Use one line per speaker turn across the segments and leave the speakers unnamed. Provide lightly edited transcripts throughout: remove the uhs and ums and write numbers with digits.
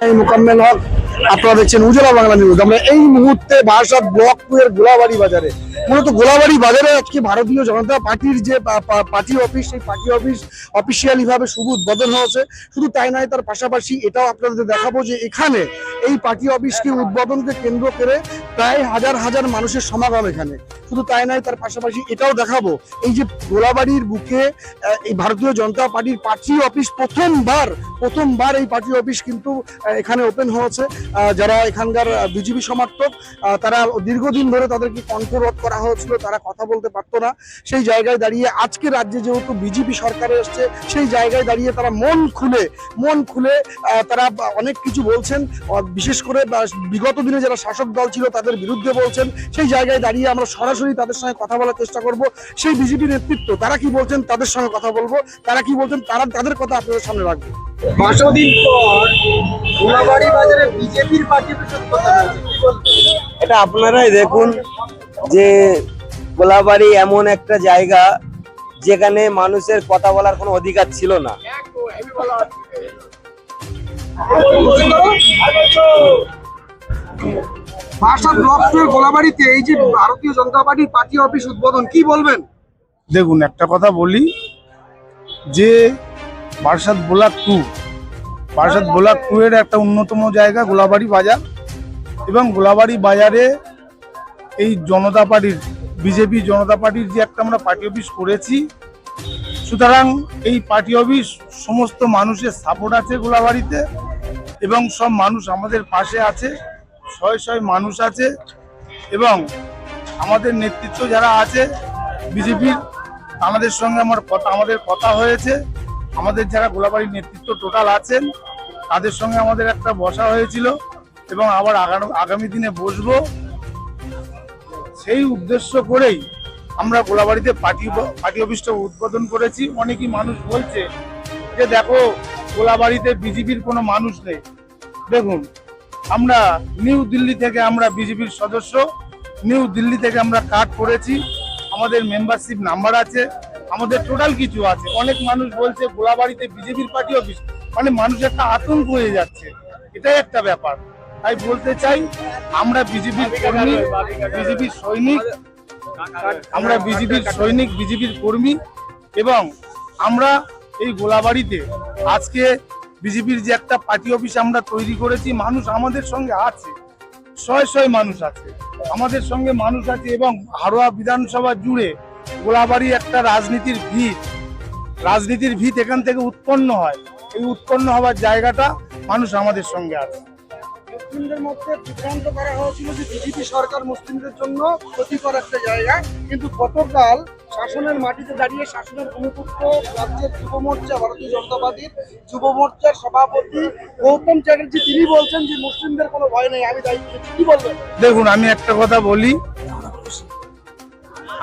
মোকাম্মেল হক, আপনারা দেখছেন উজালা বাংলা নিউজ। আমরা এই মুহূর্তে বারাসাত ব্লক 2 এর গোলাবাড়ি বাজারে, মূলত গোলাবাড়ি বাজারে আজকে ভারতীয় জনতা পার্টির যে পার্টি অফিস, সেই পার্টি অফিস অফিসিয়ালি ভাবে শুভ উদ্বোধন হয়েছে। শুধু তাই নয়, তার পাশাপাশি এটাও আপনাদের দেখাবো যে এখানে এই পার্টি অফিসকে উদ্বোধনকে কেন্দ্র করে প্রায় হাজার হাজার মানুষের সমাগম এখানে। শুধু তাই নয়, তার পাশাপাশি এটাও দেখাবো এই যে গোলাবাড়ির বুকে এই ভারতীয় জনতা পার্টির পার্টি অফিস প্রথমবার এই পার্টি অফিস কিন্তু এখানে ওপেন হয়েছে। যারা এখানকার বিজেপি সমর্থক, তারা দীর্ঘদিন ধরে তাদেরকে কণ্ঠরোধ করা হয়েছিল, তারা কথা বলতে পারতো না। সেই জায়গায় দাঁড়িয়ে আজকে রাজ্যে যেহেতু বিজেপি সরকারে এসছে, সেই জায়গায় দাঁড়িয়ে তারা মন খুলে তারা অনেক কিছু বলছেন। বিশেষ করে বিগত দিনে যারা শাসক দল ছিল তাদের বিরুদ্ধে বলছেন। সেই জায়গায় দাঁড়িয়ে আমরা সরাসরি তাদের সঙ্গে কথা বলার চেষ্টা করব। সেই বিজেপি নেতৃত্ব তারা কি বলছেন তাদের সঙ্গে কথা বলবো, তারা কি বলছেন তাদের কথা আপনাদের সামনে রাখবো।
5 দিন পর গোলাবাড়ি বাজারে বিজেপির পার্টি অফিস কথা হয়েছে, কি বলবেন?
এটা আপনারাই দেখুন যে গোলাবাড়ি এমন একটা জায়গা যেখানে মানুষের কথা বলার কোনো অধিকার ছিল না।
বারাসাত ব্লক 2 এর গোলাবাড়িতে এই যে ভারতীয় জনতা পার্টির পার্টি অফিস উদ্বোধন, কি বলবেন?
দেখুন, একটা কথা বলি যে বারাসাত ব্লক 2 এর একটা অন্যতম জায়গা গোলাবাড়ি বাজার, এবং গোলাবাড়ি বাজারে এই জনতা পার্টির বিজেপি জনতা পার্টির যে একটা আমরা পার্টি অফিস করেছি, সুতরাং এই পার্টি অফিস সমস্ত মানুষের সাপোর্ট আছে গোলাবাড়িতে, এবং সব মানুষ আমাদের পাশে আছে, শয়ে মানুষ আছে, এবং আমাদের নেতৃত্ব যারা আছে বিজেপির, আমাদের সঙ্গে আমাদের কথা হয়েছে। আমাদের যারা গোলাবাড়ির নেতৃত্ব টোটাল আছেন তাদের সঙ্গে আমাদের একটা বসা হয়েছিল, এবং আবার আগামী দিনে বসবো। সেই উদ্দেশ্য করেই আমরা গোলাবাড়িতে পার্টি অফিসটা উদ্বোধন করেছি। অনেকই মানুষ বলছে যে দেখো গোলাবাড়িতে বিজেপির কোনো মানুষ নেই। দেখুন, আমরা নিউ দিল্লি থেকে আমরা বিজেপির সদস্য, নিউ দিল্লি থেকে আমরা কার্ড করেছি, আমাদের মেম্বারশিপ নাম্বার আছে, আমাদের টোটাল কিছু আছে। অনেক মানুষ বলছে গোলাবাড়িতে বিজেপির পার্টি অফিস, মানে মানুষ একটা আতঙ্ক হয়ে যাচ্ছে, এটাই একটা ব্যাপার। তাই বলতে চাই আমরা বিজেপির কর্মী, বিজেপির সৈনিক, আমরা বিজেপির সৈনিক, বিজেপির কর্মী, এবং আমরা এই গোলাবাড়িতে আজকে বিজেপির যে একটা পার্টি অফিস আমরা তৈরি করেছি, মানুষ আমাদের সঙ্গে আছে, শয়ে মানুষ আছে, আমাদের সঙ্গে মানুষ আছে, এবং হারোয়া বিধানসভা জুড়ে গোলাবাড়ি একটা রাজনীতির ভিত এখান থেকে উৎপন্ন হয়। এই উৎপন্ন হওয়ার জায়গাটা মানুষ আমাদের সঙ্গে আছে।
মুসলিমদের মধ্যে বিভ্রান্ত করা হয়েছিল যে বিজেপি সরকার মুসলিমদের জন্য ক্ষতিকর একটা জায়গা, কিন্তু গতকাল শাসনের মাটিতে দাঁড়িয়ে শাসনের অনুপুত্র রাজ্যের যুব মোর্চা, ভারতীয় জনতা পার্টির যুব মোর্চার সভাপতি গৌতম চ্যাটার্জি, তিনি বলছেন যে মুসলিমদের কোনো ভয় নেই, আমি দায়িত্ব নিচ্ছি। কি বলবেন?
দেখুন, আমি একটা কথা বলি,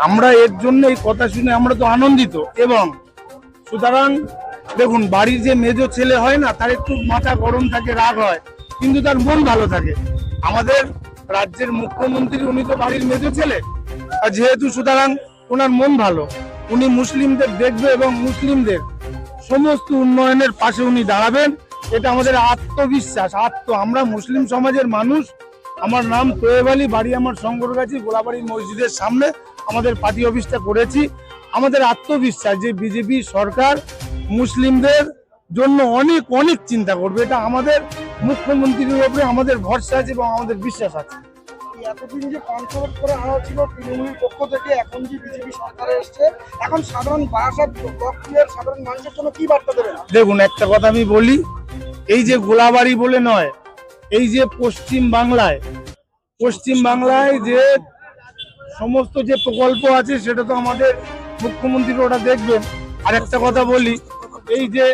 আমরা এর জন্য এই কথা শুনে আমরা তো আনন্দিত, এবং সুতরাং দেখুন, বাড়ির যে মেজ ছেলে হয় না, তার একটু মাথা গরম থাকে, রাগ হয়, কিন্তু তার মন ভালো থাকে। আমাদের রাজ্যের মুখ্যমন্ত্রী, উনি তো বাড়ির মেজ ছেলে, আর যেহেতু সুতরাং ওনার মন ভালো, উনি মুসলিমদের দেখবে এবং মুসলিমদের সমস্ত উন্নয়নের পাশে উনি দাঁড়াবেন, এটা আমাদের আত্মবিশ্বাস। আমরা মুসলিম সমাজের মানুষ। আমার নাম তোয়েব আলী, বাড়ি আমার শঙ্করগাছি, গোলাবাড়ি মসজিদের সামনে আমাদের পার্টি অফিসটা করেছি। আমাদের আত্মবিশ্বাস যে বিজেপি সরকার মুসলিমদের জন্য অনেক অনেক চিন্তা করবে, এটা আমাদের মুখ্যমন্ত্রীর উপরে আমাদের ভরসা আছে এবং আমাদের বিশ্বাস আছে।
এতদিন যে কন্ট্রোল করা হয়েছিল তৃণমূলের পক্ষ থেকে, এখন যে বিজেপি সরকারে এসছে, এখন সাধারণ বারাসাত ব্লক 2 এর সাধারণ মানুষের জন্য কি বার্তা দেবেন?
দেখুন, একটা কথা আমি বলি, এই যে গোলাবাড়ি বলে নয়, এই যে পশ্চিম বাংলায় যে সমস্ত যে প্রকল্প আছে সেটা তো আমাদের মুখ্যমন্ত্রী ওটা দেখবেন। আর একটা কথা বলি, এই যে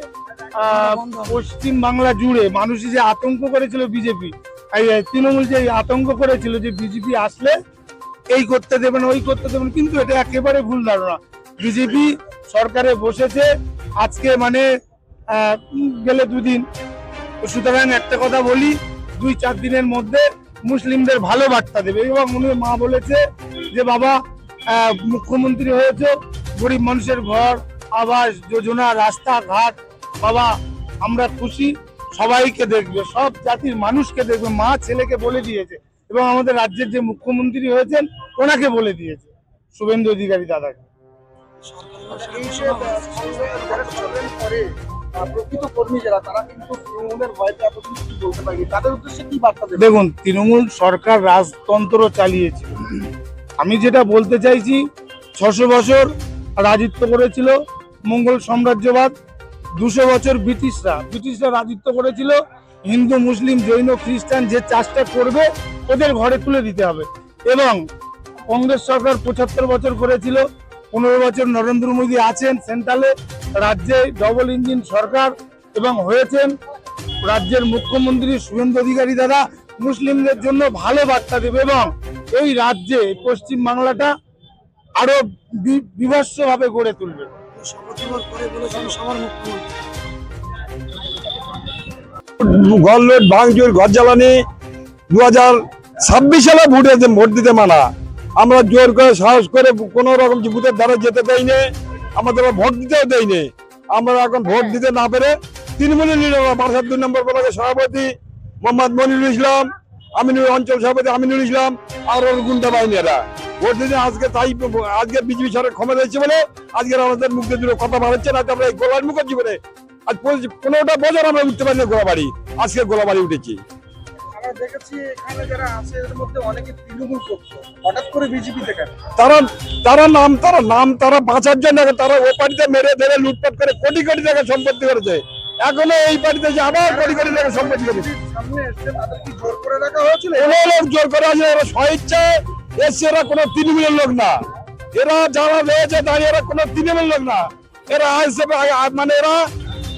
পশ্চিম বাংলা জুড়ে মানুষ যে আতঙ্ক করেছিল বিজেপি, তৃণমূল যে আতঙ্ক করেছিল যে বিজেপি আসলে এই করতে দেবেন ওই করতে দেবেন, কিন্তু এটা একেবারে ভুল ধারণা। বিজেপি সরকারে বসেছে আজকে, মানে গেলে 2 দিন। সুতরাং একটা কথা বলি, 2-4 দিনের মধ্যে মুসলিমদের ভালো বার্তা দেবে। এবং উনি মা বলেছে যে বাবা মুখ্যমন্ত্রী হয়েছে, গরিব মানুষের ঘর, আবাস যোজনা, রাস্তাঘাট, বাবা আমরা খুশি। সবাইকে দেখবে, সব জাতির মানুষকে দেখবে, মা ছেলেকে বলে দিয়েছে এবং আমাদের রাজ্যের যে মুখ্যমন্ত্রী হয়েছেন ওনাকে বলে দিয়েছে, শুভেন্দু অধিকারী দাদাকে।
এই যে যারা চলেন করে প্রকৃত কর্মী যারা, তারা কিন্তু তৃণমূলের ভয়তে এতদিন কিছু বলতে পারেনি, তাদের উদ্দেশ্যে কি বার্তা দেবেন?
দেখুন, তৃণমূল সরকার রাজতন্ত্র চালিয়েছে। আমি যেটা বলতে চাইছি, 600 বছর রাজত্ব করেছিল মঙ্গল সাম্রাজ্যবাদ, 200 বছর ব্রিটিশরা রাজত্ব করেছিল। হিন্দু, মুসলিম, জৈন, খ্রিস্টান যে চাষটা করবে ওদের ঘরে তুলে দিতে হবে। এবং কংগ্রেস সরকার 75 বছর করেছিল, 15 বছর নরেন্দ্র মোদী আছেন সেন্ট্রালে, রাজ্যে ডবল ইঞ্জিন সরকার এবং হয়েছেন রাজ্যের মুখ্যমন্ত্রী শুভেন্দু অধিকারী দাদা মুসলিমদের জন্য ভালো বার্তা দেবে এবং এই রাজ্যে পশ্চিম বাংলাটা আরো বিভৎস ভাবে গড়ে তুলবে।
ঘর লুট, ভাঙচুর, ঘর জ্বালানি 2026 সালে ভোট দিতে মানা। আমরা জোর করে সাহস করে কোন রকম বুথের ধারে যেতে দেয়নি, আমাদের ভোট দিতেও দেয়নি। আমরা এখন ভোট দিতে না পেরে তৃণমূলে নিল বারাসাত 2 নম্বর ব্লকের সভাপতি মোহাম্মদ মনিরুল ইসলাম, আমিনুল অঞ্চল সভাপতি আমিনুল ইসলাম আর ওর গুন্ডা বাহিনীরা ভোট দিতে আজকে বিজেপি সরকার ক্ষমতা হয়েছে বলে আজকে আমাদের মুখে দুটো কথা বাড়াচ্ছে না। আমরা এই গোলার মুখের বলে আজ 15টা বছর আমরা উঠতে পারিনি গোলাবাড়ি, আজকে গোলাবাড়ি উঠেছি।
আমরা দেখেছি এখানে যারা আছে এর মধ্যে অনেকে তৃণমূল করতো, হঠাৎ করে বিজেপি থেকে
তারা বাঁচার জন্য তারা ও পার্টিতে মেরে ধরে লুটপাট করে কোটি কোটি টাকা সম্পত্তি করেছে, এখনো এই পার্টিতে যে আবার কোটি কোটি টাকা সম্পত্তি করেছে।
সামনে এসে তাদের কি জোর করে রাখা হয়েছিল?
কোনো লোক জোর করে আছে, এরা স্বইচ্ছায় এসছে, এরা কোনো তৃণমূলের লোক না। এরা যারা রয়েছে দাঁড়িয়ে এরা কোনো তৃণমূলের লোক না। এরা আসছে মানে এরা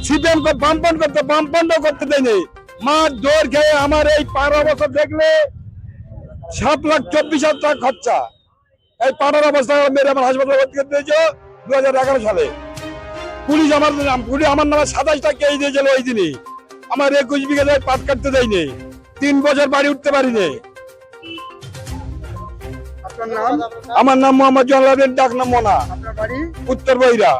সিপিএম বামপন্থ করতে দেয়নি। মা জোর খেয়ে আমার এই 15 বছর দেখলে 7,24,000 টাকা খরচা। এই 15 অবস্থা মেরে আমার হাসপাতালে ভর্তি করতে হয়েছে 2011 সালে। পুলিশ আমার নামে 27টা কেস দিয়েছিল ওই দিনই। আমার 21 বিঘা পাট কাটতে দেয়নি, 3 বছর বাড়ি উঠতে পারিনি।
আপনার নাম?
আমার নাম মোহাম্মদ জালালউদ্দিন, ডাক নাম মোনা,
আপনার বাড়ি?
উত্তর বৈরা।